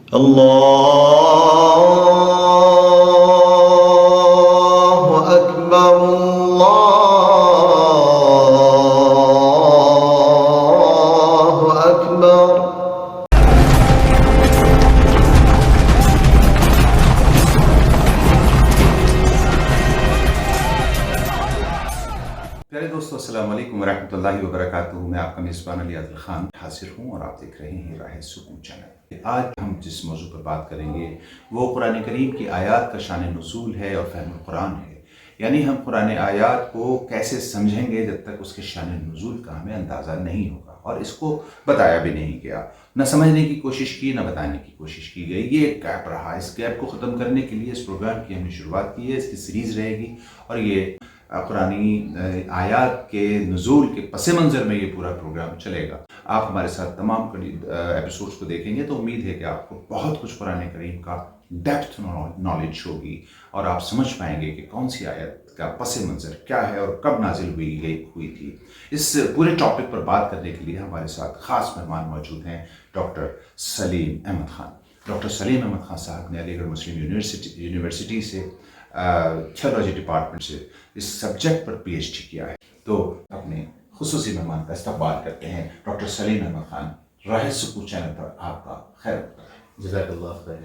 الله أكبر الله أكبر. پیارے دوستو، السلام علیکم ورحمۃ اللہ وبرکاتہ. میں آپ کا میزبان علی عادل خان حاضر ہوں اور آپ دیکھ رہے ہیں راہ سکون چینل. آج ہم جس موضوع پر بات کریں گے وہ قرآن کریم کی آیات کا شان نزول ہے اور فہم القرآن ہے. یعنی ہم قرآن آیات کو کیسے سمجھیں گے جب تک اس کے شان نزول کا ہمیں اندازہ نہیں ہوگا، اور اس کو بتایا بھی نہیں گیا، نہ سمجھنے کی کوشش کی نہ بتانے کی کوشش کی گئی. یہ ایک گیپ رہا. اس گیپ کو ختم کرنے کے لیے اس پروگرام کی ہم نے شروعات کی ہے. اس کی سیریز رہے گی اور یہ قرآنی آیات کے نزول کے پس منظر میں یہ پورا پروگرام چلے گا. آپ ہمارے ساتھ تمام ایپیسوڈز کو دیکھیں گے تو امید ہے کہ آپ کو بہت کچھ قرآن کریم کا ڈیپتھ نالج ہوگی اور آپ سمجھ پائیں گے کہ کون سی آیت کا پس منظر کیا ہے اور کب نازل ہوئی تھی. اس پورے ٹاپک پر بات کرنے کے لیے ہمارے ساتھ خاص مہمان موجود ہیں ڈاکٹر سلیم احمد خان. ڈاکٹر سلیم احمد خان صاحب نے علی گڑھ مسلم یونیورسٹی سے تھیولوجی ڈپارٹمنٹ سے اس سبجیکٹ پر پی ایچ ڈی کیا ہے. تو اپنے خصوصی مہمان کا استقبال کرتے ہیں. ڈاکٹر سلیم احمد خان، راہ سکون چینل پر آپ کا خیر مقدم. جزاک اللہ خیر.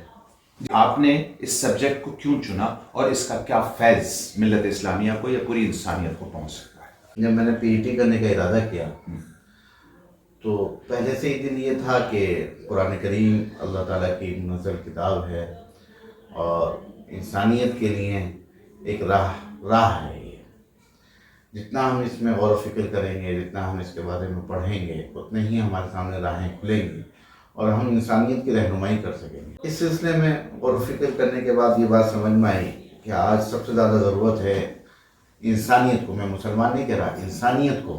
آپ نے اس سبجیکٹ کو کیوں چنا اور اس کا کیا فیض ملت اسلامیہ کو یا پوری انسانیت کو پہنچ سکتا ہے؟ جب میں نے پی ایچ ڈی کرنے کا ارادہ کیا تو پہلے سے ہی دل یہ تھا کہ قرآن کریم اللہ تعالیٰ کی منزل کتاب ہے اور انسانیت کے لیے ایک راہ ہے. یہ جتنا ہم اس میں غور و فکر کریں گے، جتنا ہم اس کے بارے میں پڑھیں گے، اتنے ہی ہمارے سامنے راہیں کھلیں گی اور ہم انسانیت کی رہنمائی کر سکیں گے. اس سلسلے میں غور و فکر کرنے کے بعد یہ بات سمجھ میں آئی کہ آج سب سے زیادہ ضرورت ہے انسانیت کو. میں مسلمان نہیں کہہ رہا، انسانیت کو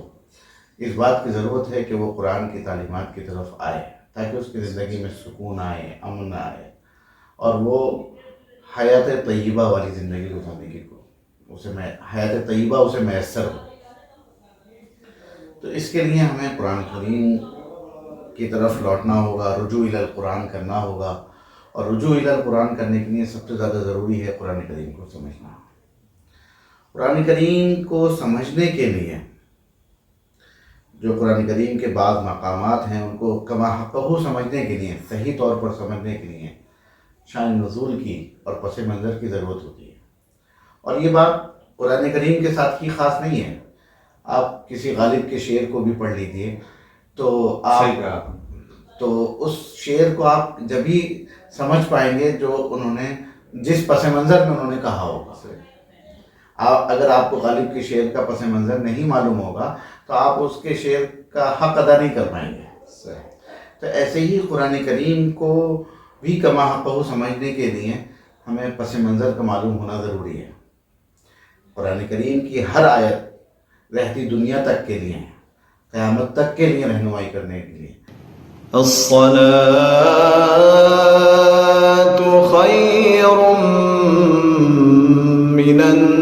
اس بات کی ضرورت ہے کہ وہ قرآن کی تعلیمات کی طرف آئے تاکہ اس کی زندگی میں سکون آئے، امن آئے اور وہ حیات طیبہ والی زندگی گزارنے کی حیات طیبہ اسے میسر ہو. تو اس کے لیے ہمیں قرآن کریم کی طرف لوٹنا ہوگا، رجوع الی القرآن کرنا ہوگا. اور رجوع الی القرآن کرنے کے لیے سب سے زیادہ ضروری ہے قرآن کریم کو سمجھنا. قرآن کریم کو سمجھنے کے لیے جو قرآن کریم کے بعض مقامات ہیں ان کو کما حقہ سمجھنے کے لیے، صحیح طور پر سمجھنے کے لیے شان نزول کی اور پس منظر کی ضرورت ہوتی ہے. اور یہ بات قرآن کریم کے ساتھ ہی خاص نہیں ہے. آپ کسی غالب کے شعر کو بھی پڑھ لیجیے تو اس شعر کو آپ جبھی سمجھ پائیں گے جو انہوں نے جس پس منظر میں انہوں نے کہا ہوگا. اگر آپ کو غالب کے شعر کا پس منظر نہیں معلوم ہوگا تو آپ اس کے شعر کا حق ادا نہیں کر پائیں گے. تو ایسے ہی قرآن کریم کو بھی کما حقہ سمجھنے کے لیے ہمیں پس منظر کا معلوم ہونا ضروری ہے. قرآن کریم کی ہر آیت رہتی دنیا تک کے لیے، قیامت تک کے لیے رہنمائی کرنے کے لیے. الصلاة خير من النوم.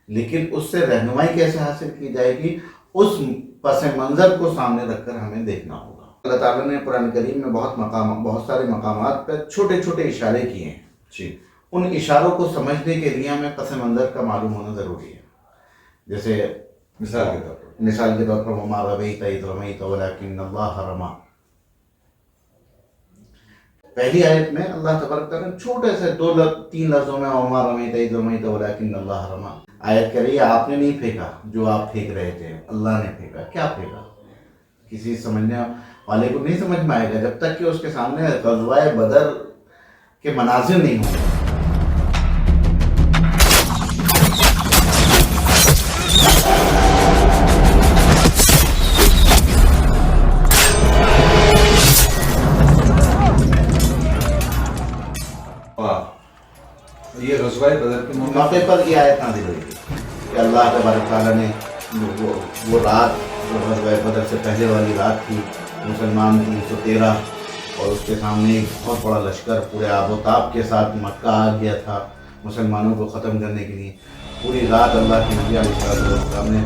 لیکن اس سے رہنمائی کیسے حاصل کی جائے گی؟ اس پس منظر کو سامنے رکھ کر ہمیں دیکھنا ہوگا. اللہ تعالیٰ نے قرآن کریم میں بہت سارے مقامات پر چھوٹے چھوٹے اشارے کیے ہیں. ان اشاروں کو سمجھنے کے لیے ہمیں پس منظر کا معلوم ہونا ضروری ہے. جیسے مثال کے طور پر وما رمیت اذ رمیت ولکن اللہ رمی. پہلی آیت میں اللہ تبارک تعالیٰ نے چھوٹے سے 2-3 لفظوں میں وما رمیت اذ رمیت ولکن اللہ رمی آیت کہہ رہی ہے آپ نے نہیں پھینکا جو آپ پھینک رہے تھے، اللہ نے پھینکا. کیا پھینکا؟ کسی سمجھنے والے کو نہیں سمجھ میں آئے گا جب تک کہ اس کے سامنے غزوہ بدر کے مناظر نہیں ہوں گے. یہ غزوہ بدر کے موقع پر یہ آیت نازل ہوئی تھی کہ اللہ تبارک تعالیٰ نے وہ رات جو غزوہ بدر سے پہلے والی رات تھی، مسلمان 313 اور اس کے سامنے ایک بہت بڑا لشکر پورے آب و تاب کے ساتھ مکہ آ گیا تھا مسلمانوں کو ختم کرنے کے لیے. پوری رات اللہ کے نبی علیہ السلام نے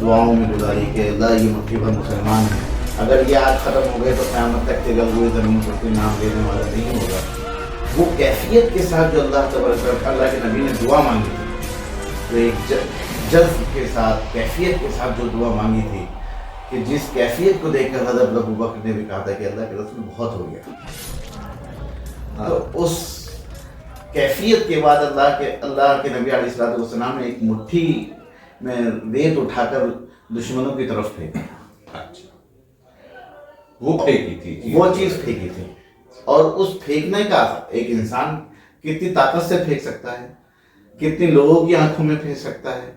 دعاؤں میں گزاری کہ اللہ یہ مٹھی بھر مسلمان ہیں اگر یہ آج ختم ہو گئے تو قیامت تک کے گلوئے زمین پر کوئی نام لینے والا نہیں ہوگا. وہ کیفیت کے ساتھ جو اللہ تبارک اللہ کے نبی نے دعا مانگی تھی، تو ایک جذب کے ساتھ، کیفیت کے ساتھ جو دعا مانگی تھی، کہ جس کیفیت کو دیکھ کر حضرت ابو بکر نے بھی کہا تھا کہ اللہ کے رسول بہت ہو گیا. تو اس کیفیت کے بعد اللہ کے نبی علیہ السلام نے ایک مٹھی میں ریت اٹھا کر دشمنوں کی طرف پھینکا. اچھا، وہ پھینکی تھی، وہ چیز پھینکی تھی. اور اس پھینکنے کا ایک انسان کتنی طاقت سے پھینک سکتا ہے، کتنی لوگوں کی آنکھوں میں پھینک سکتا ہے.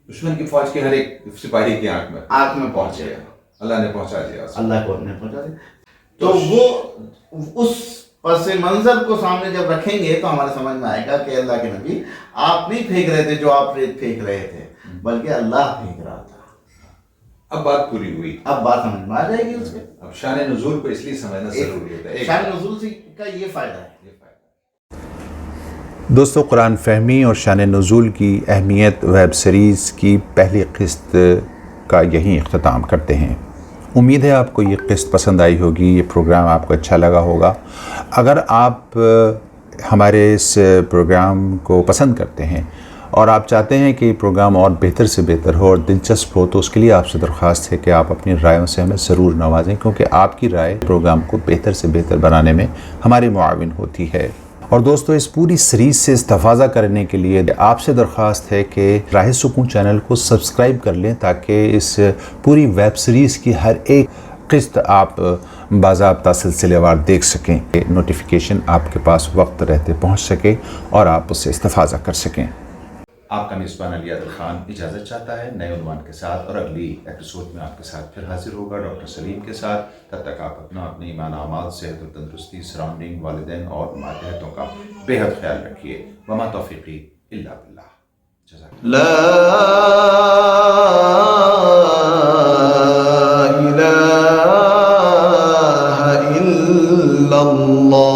دشمن کی فوج کے ہر ایک سپاہی کی آنکھ میں پہنچ گیا. اللہ نے پہنچا دیا، اللہ کو نے پہنچا دیا. تو وہ اس پس منظر کو سامنے جب رکھیں گے تو ہمارے سمجھ میں آئے گا کہ اللہ کے نبی آپ نہیں پھینک رہے تھے جو آپ پھینک رہے تھے، بلکہ اللہ پھینک رہا تھا. اب بات پوری ہوئی، اب بات سمجھ میں آ جائے گی اس کے. اب شان نزول کو اس لیے سمجھنا ضروری ہوتا ہے. شان نزول کا یہ فائدہ ہے. دوستو، قرآن فہمی اور شان نزول کی اہمیت ویب سیریز کی پہلی قسط کا یہیں اختتام کرتے ہیں. امید ہے آپ کو یہ قسط پسند آئی ہوگی، یہ پروگرام آپ کو اچھا لگا ہوگا. اگر آپ ہمارے اس پروگرام کو پسند کرتے ہیں اور آپ چاہتے ہیں کہ یہ پروگرام اور بہتر سے بہتر ہو اور دلچسپ ہو، تو اس کے لیے آپ سے درخواست ہے کہ آپ اپنی رائےوں سے ہمیں ضرور نوازیں، کیونکہ آپ کی رائے پروگرام کو بہتر سے بہتر بنانے میں ہماری معاون ہوتی ہے. اور دوستو، اس پوری سیریز سے استفادہ کرنے کے لیے آپ سے درخواست ہے کہ راہ سکون چینل کو سبسکرائب کر لیں، تاکہ اس پوری ویب سیریز کی ہر ایک قسط آپ باضابطہ سلسلے وار دیکھ سکیں، نوٹیفیکیشن آپ کے پاس وقت رہتے پہنچ سکے اور آپ اس سے استفادہ کر سکیں. آپ کا میزبان علی عادل خان اجازت چاہتا ہے نئے عنوان کے ساتھ، اور اگلی ایپیسوڈ میں آپ کے ساتھ پھر حاضر ہوگا ڈاکٹر سلیم کے ساتھ. تب تک آپ اپنے ایمان اعمال، صحت و تندرستی، سراؤنڈنگ، والدین اور ماتحتوں کا بے حد خیال رکھیے. وما توفیقی الا باللہ. جزاک اللہ. لا إله إلا الله